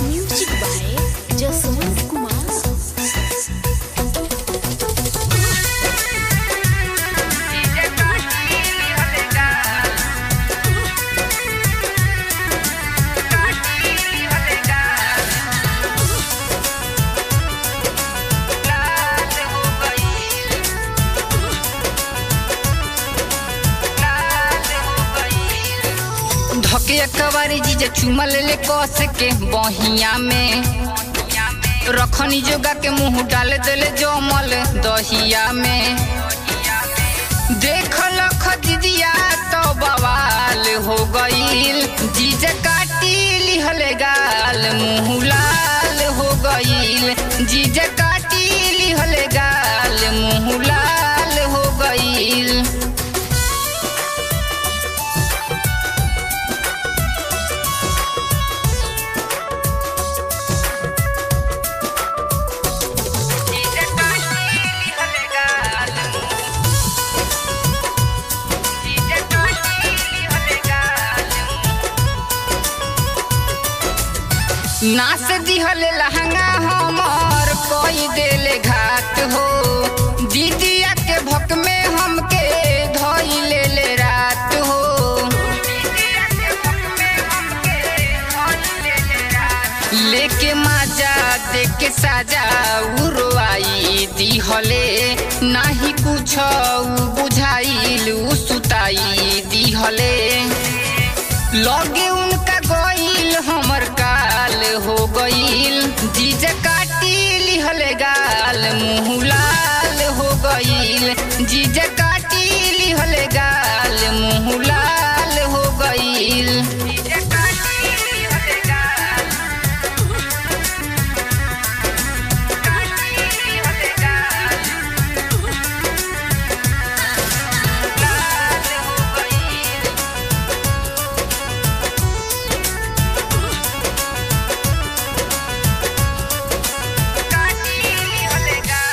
Music by Jaswant Kumar. धके कवारी जीजे चुमल ले कस के बहिया में रखनी जोगा के मुंह डाल देले जमल दहिया में देख लख दीदिया तो बवाल हो गईल जीजे काटी लिहले गाल मुंह लाल हो गईल जीजे काटी लिहले गाल मुंह लाल हो गईल। नाच दिहले लहंगा हमर कोई देले घाट हो दीदिया के भक में हमके धोई ले रात हो लेके माजा देख के साजा उड़वाई दिहले नाही कुछ बुझाइल सुताई दिहले लगे उनका गईल हमर काल हो गईल जीजे काटी लिहले गाल मुंह लाल हो गईल जीजे काटी लिहले गाल मुंह लाल हो गईल।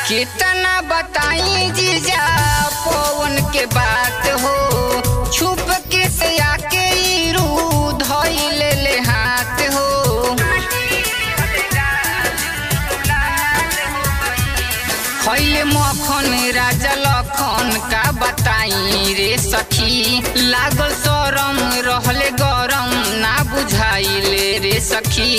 कितना बताई जीजा पवन के बात हो छुप के से आके रू धोई ले हाथ हो खैले मखन राजा लखन का बताई रे सखी लागल शरम रहले गरम ना बुझाइले रे सखी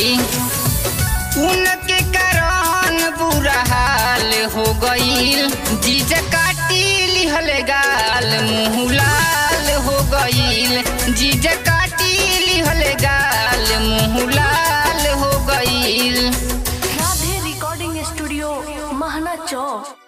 उनके कारण बुरा हाल हो गईल जीजे काटी लिहले गाल मुंह लाल हो गईल जीजे काटी लिहले गाल मुंह लाल हो गईल। राधे रिकॉर्डिंग स्टूडियो महना चौक।